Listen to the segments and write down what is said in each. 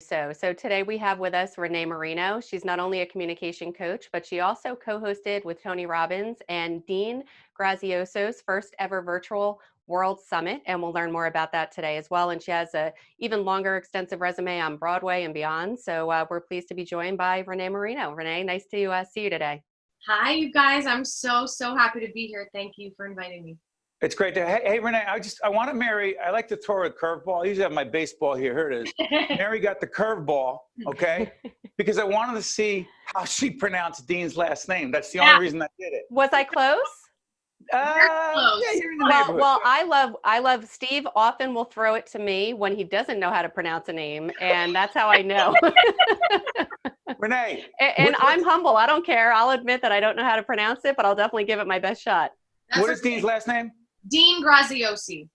So today we have with us Renée Marino. She's not only a communication coach, but she also co-hosted with Tony Robbins and Dean Graziosi's first ever virtual World Summit, and we'll learn more about that today as well. And she has a even longer, extensive resume on Broadway and beyond. So we're pleased to be joined by Renée Marino. Renée, nice to see you today. Hi, you guys. I'm so happy to be here. Thank you for inviting me. It's great to, hey Renée, I want to marry, I like to throw a curveball. I usually have my baseball here. Here it is. Mary got the curveball, okay? Because I wanted to see how she pronounced Dean's last name. That's the only reason I did it. Was I close? Close. Yeah, you're in the Well, I love Steve often will throw it to me when he doesn't know how to pronounce a name, and that's how I know. Renée. And I'm humble. I don't care. I'll admit that I don't know how to pronounce it, but I'll definitely give it my best shot. What is Dean's last name? Dean Graziosi.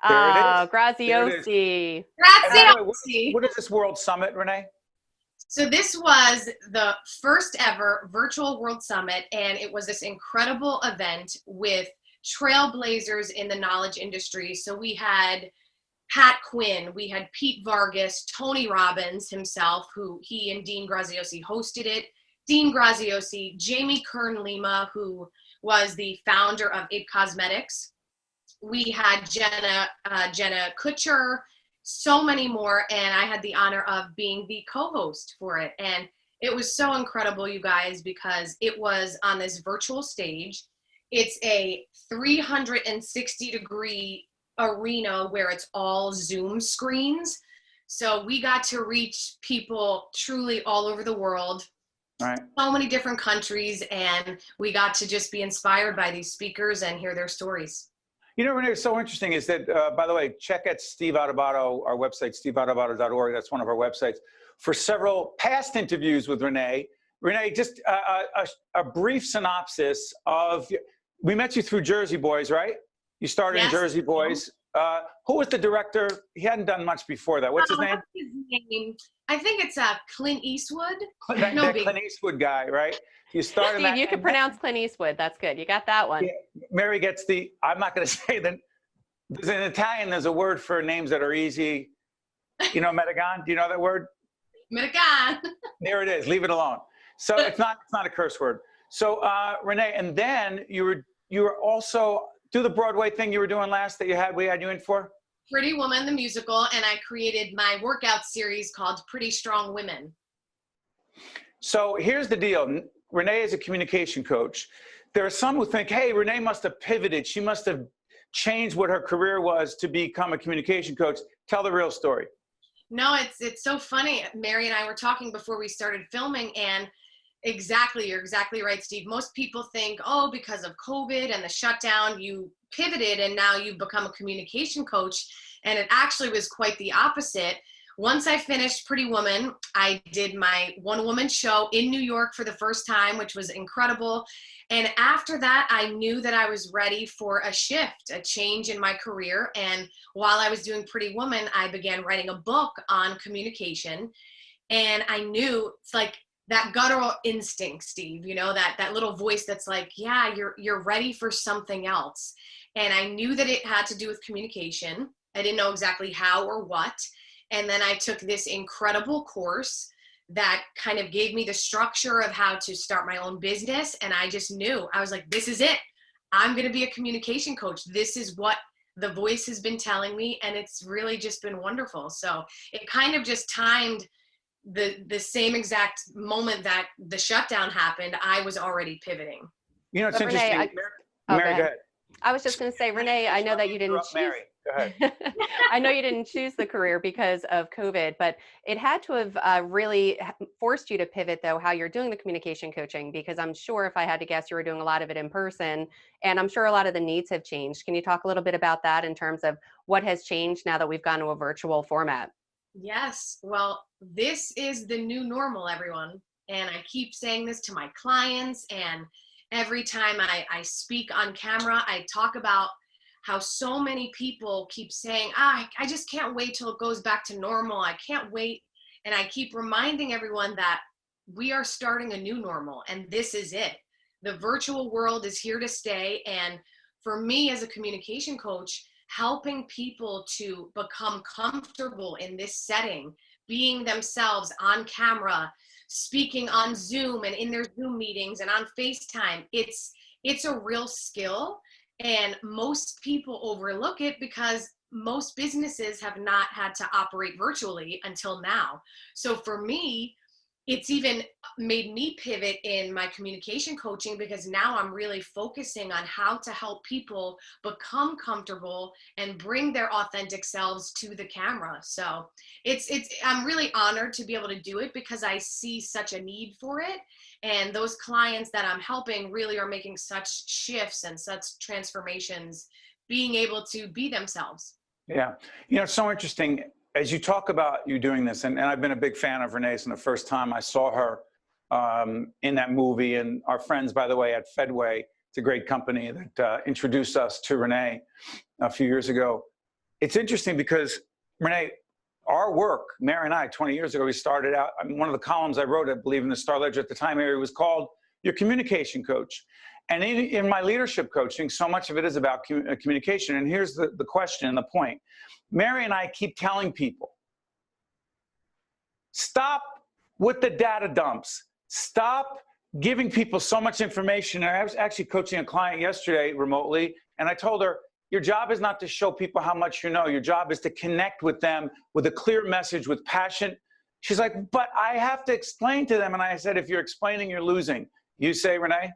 There it is. Graziosi. Graziosi. What is this World Summit, Renée? So this was the first ever virtual World Summit, and it was this incredible event with trailblazers in the knowledge industry. So we had Pat Quinn, we had Pete Vargas, Tony Robbins himself, who he and Dean Graziosi hosted it, Dean Graziosi, Jamie Kern-Lima, who was the founder of It Cosmetics. We had Jenna Kutcher, so many more, and I had the honor of being the co-host for it. And it was so incredible, you guys, because it was on this virtual stage. It's a 360-degree arena where it's all Zoom screens. So we got to reach people truly all over the world. Right. So many different countries, and we got to just be inspired by these speakers and hear their stories. You know, Renée, what's so interesting is that, by the way, check out Steve Adubato, our website, steveadubato.org. That's one of our websites. For several past interviews with Renée, just a brief synopsis of, we met you through Jersey Boys, right? You started in Jersey Boys. Who was the director? He hadn't done much before that. What's his name? What's his name? I think it's Clint Eastwood. That Clint Eastwood guy, right? You started Steve, you can pronounce Clint Eastwood. That's good. You got that one. Yeah, Mary gets the, I'm not going to say that. There's in Italian, there's a word for names that are easy. You know, Metagon? Do you know that word? Metagon. There it is. Leave it alone. So it's not a curse word. So Renée, and then you were also, do the Broadway thing you were doing last that we had you in for? Pretty Woman, the musical, and I created my workout series called Pretty Strong Women. So here's the deal. Renée is a communication coach. There are some who think, hey, Renée must have pivoted. She must have changed what her career was to become a communication coach. Tell the real story. No, it's so funny. Mary and I were talking before we started filming, and you're exactly right, Steve. Most people think, oh, because of COVID and the shutdown, you pivoted and now you've become a communication coach. And it actually was quite the opposite. Once I finished Pretty Woman, I did my one-woman show in New York for the first time, which was incredible. And after that, I knew that I was ready for a shift, a change in my career. And while I was doing Pretty Woman, I began writing a book on communication. And I knew, it's like that guttural instinct, Steve, you know, that little voice that's like, yeah, you're ready for something else. And I knew that it had to do with communication. I didn't know exactly how or what. And then I took this incredible course that kind of gave me the structure of how to start my own business. And I just knew, I was like, this is it. I'm going to be a communication coach. This is what the voice has been telling me. And it's really just been wonderful. So it kind of just timed the same exact moment that the shutdown happened. I was already pivoting. You know, it's interesting. Renée, Mary, go ahead. I was just going to say, Renée, I know that you didn't choose. Mary, go ahead. I know you didn't choose the career because of COVID, but it had to have really forced you to pivot, though, how you're doing the communication coaching, because I'm sure if I had to guess, you were doing a lot of it in person, and I'm sure a lot of the needs have changed. Can you talk a little bit about that in terms of what has changed now that we've gone to a virtual format? Yes. Well, this is the new normal, everyone. And I keep saying this to my clients, and every time I speak on camera, I talk about how so many people keep saying, I just can't wait till it goes back to normal. I can't wait. And I keep reminding everyone that we are starting a new normal, and this is it. The virtual world is here to stay. And for me as a communication coach, helping people to become comfortable in this setting, being themselves on camera, speaking on Zoom and in their Zoom meetings and on FaceTime. It's a real skill, and most people overlook it because most businesses have not had to operate virtually until now. So for me, it's even made me pivot in my communication coaching, because now I'm really focusing on how to help people become comfortable and bring their authentic selves to the camera. So I'm really honored to be able to do it, because I see such a need for it. And those clients that I'm helping really are making such shifts and such transformations, being able to be themselves. Yeah. You know, it's so interesting as you talk about you doing this, and I've been a big fan of Renee's from the first time I saw her in that movie, and our friends, by the way, at Fedway, it's a great company that introduced us to Renee a few years ago. It's interesting because, Renee, our work, Mary and I, 20 years ago, we started out, I mean, one of the columns I wrote, I believe, in the Star Ledger at the time, Mary, was called Your Communication Coach. And in my leadership coaching, so much of it is about communication. And here's the question and the point. Mary and I keep telling people, stop with the data dumps. Stop giving people so much information. And I was actually coaching a client yesterday remotely, and I told her, your job is not to show people how much you know. Your job is to connect with them with a clear message, with passion. She's like, but I have to explain to them. And I said, if you're explaining, you're losing. You say, Renee?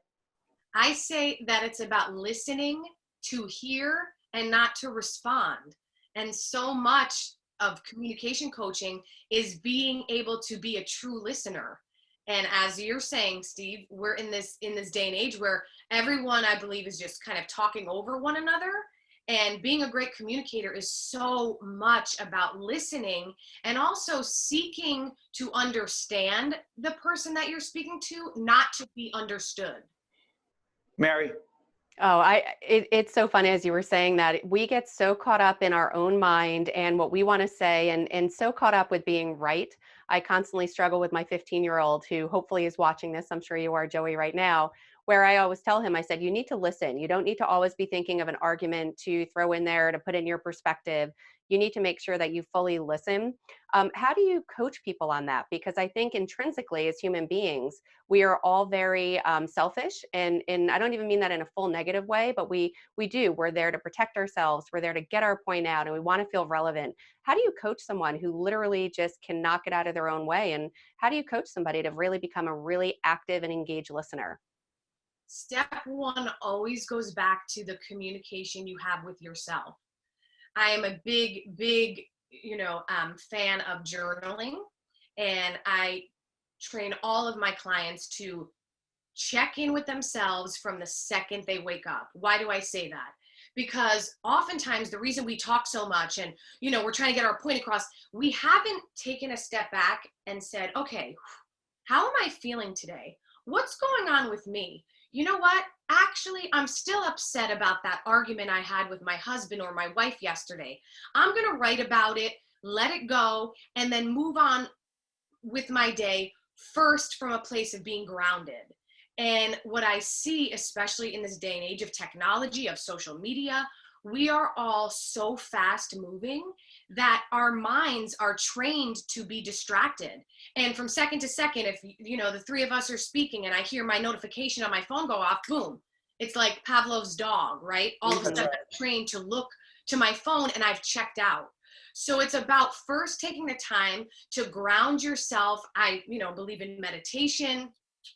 I say that it's about listening to hear and not to respond. And so much of communication coaching is being able to be a true listener. And as you're saying, Steve, we're in this day and age where everyone, I believe, is just kind of talking over one another. And being a great communicator is so much about listening and also seeking to understand the person that you're speaking to, not to be understood. Mary? Oh, it's so funny as you were saying that. We get so caught up in our own mind and what we want to say, and so caught up with being right. I constantly struggle with my 15-year-old who hopefully is watching this. I'm sure you are, Joey, right now, where I always tell him, I said, you need to listen. You don't need to always be thinking of an argument to throw in there to put in your perspective. You need to make sure that you fully listen. How do you coach people on that? Because I think intrinsically as human beings, we are all very selfish, and I don't even mean that in a full negative way, but we do. We're there to protect ourselves. We're there to get our point out, and we want to feel relevant. How do you coach someone who literally just cannot get out of their own way? And how do you coach somebody to really become a really active and engaged listener? Step one always goes back to the communication you have with yourself. I am a big, fan of journaling, and I train all of my clients to check in with themselves from the second they wake up. Why do I say that? Because oftentimes the reason we talk so much and, we're trying to get our point across, we haven't taken a step back and said, okay, how am I feeling today? What's going on with me? You know what? Actually, I'm still upset about that argument I had with my husband or my wife yesterday. I'm going to write about it, let it go, and then move on with my day first from a place of being grounded. And what I see, especially in this day and age of technology, of social media, we are all so fast moving that our minds are trained to be distracted. And from second to second, if the three of us are speaking and I hear my notification on my phone go off, boom, it's like Pavlov's dog, right? All of a sudden I'm trained to look to my phone and I've checked out. So it's about first taking the time to ground yourself. I believe in meditation,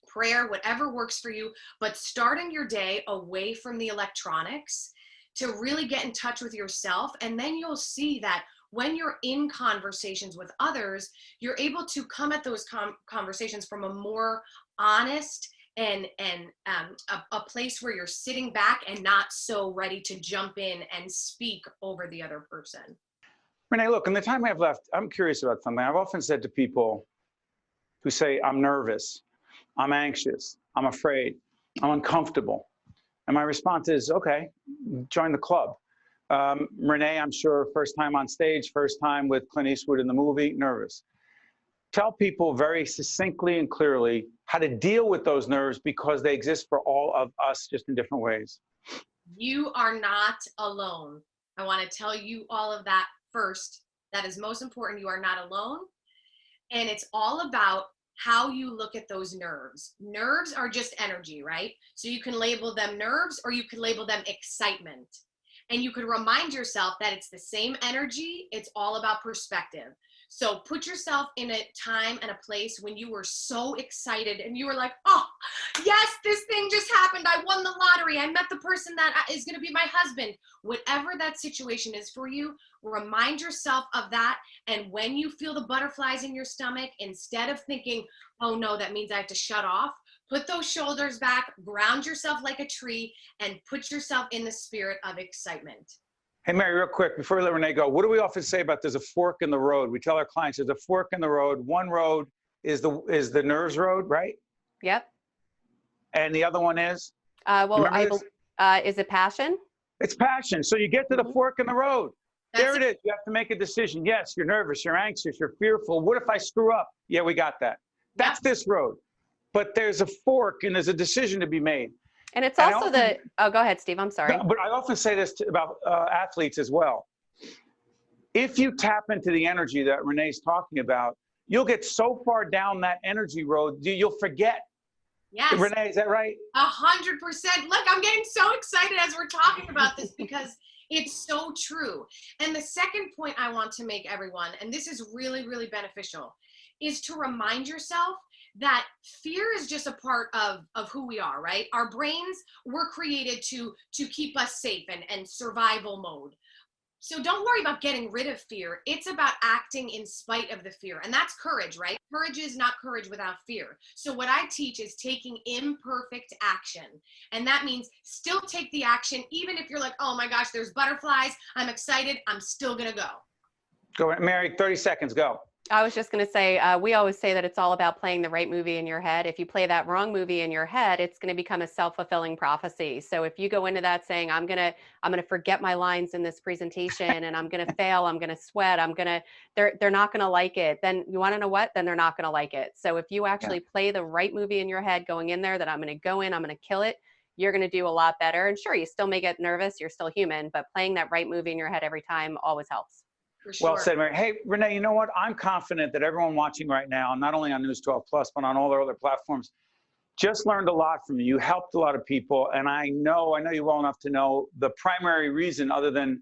prayer, whatever works for you, but starting your day away from the electronics to really get in touch with yourself. And then you'll see that when you're in conversations with others, you're able to come at those conversations from a more honest and a place where you're sitting back and not so ready to jump in and speak over the other person. Renee, look, in the time I have left, I'm curious about something. I've often said to people who say, I'm nervous, I'm anxious, I'm afraid, I'm uncomfortable. And my response is, okay, join the club. Renee, I'm sure first time on stage, first time with Clint Eastwood in the movie, nervous. Tell people very succinctly and clearly how to deal with those nerves, because they exist for all of us, just in different ways. You are not alone. I want to tell you all of that first. That is most important. You are not alone. And it's all about how you look at those nerves. Nerves are just energy, right? So you can label them nerves or you can label them excitement. And you can remind yourself that it's the same energy. It's all about perspective. So put yourself in a time and a place when you were so excited and you were like, oh, yes, this thing just happened. I won the lottery. I met the person that is going to be my husband. Whatever that situation is for you, remind yourself of that. And when you feel the butterflies in your stomach, instead of thinking, oh no, that means I have to shut off, put those shoulders back, ground yourself like a tree, and put yourself in the spirit of excitement. Hey, Mary, real quick, before we let Renee go, what do we often say about there's a fork in the road? We tell our clients there's a fork in the road. One road is the nerves road, right? Yep. And the other one is? Is it passion? It's passion. So you get to the fork in the road. There it is. You have to make a decision. Yes, you're nervous, you're anxious, you're fearful. What if I screw up? Yeah, we got that. That's this road. But there's a fork and there's a decision to be made. And it's also oh, go ahead, Steve, I'm sorry. No, but I often say this about athletes as well. If you tap into the energy that Renee's talking about, you'll get so far down that energy road, you'll forget. Yes. Renee, is that right? 100%. Look, I'm getting so excited as we're talking about this because it's so true. And the second point I want to make, everyone, and this is really, really beneficial, is to remind yourself that fear is just a part of who we are, right? Our brains were created to keep us safe and survival mode. So don't worry about getting rid of fear. It's about acting in spite of the fear. And that's courage, right? Courage is not courage without fear. So what I teach is taking imperfect action. And that means still take the action, even if you're like, oh my gosh, there's butterflies. I'm excited. I'm still going to go. Go, Mary, 30 seconds, go. I was just going to say, we always say that it's all about playing the right movie in your head. If you play that wrong movie in your head, it's going to become a self-fulfilling prophecy. So if you go into that saying, I'm going to forget my lines in this presentation and I'm going to fail, I'm going to sweat, they're not going to like it. Then you want to know what? Then they're not going to like it. So if you actually play the right movie in your head going in there, that I'm going to go in, I'm going to kill it, you're going to do a lot better. And sure, you still may get nervous. You're still human, but playing that right movie in your head every time always helps. Sure. Well said, Mary. Hey, Renee, you know what? I'm confident that everyone watching right now, not only on News 12 Plus, but on all their other platforms, just learned a lot from you. You helped a lot of people. And I know you well enough to know the primary reason, other than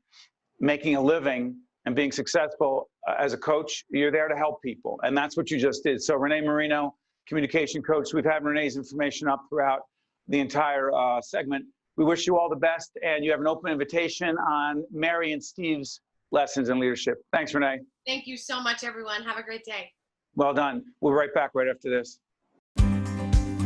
making a living and being successful as a coach, you're there to help people. And that's what you just did. So Renée Marino, communication coach, we've had Renee's information up throughout the entire segment. We wish you all the best. And you have an open invitation on Mary and Steve's lessons in leadership. Thanks, Renee. Thank you so much, everyone. Have a great day. Well done. We'll be right back right after this.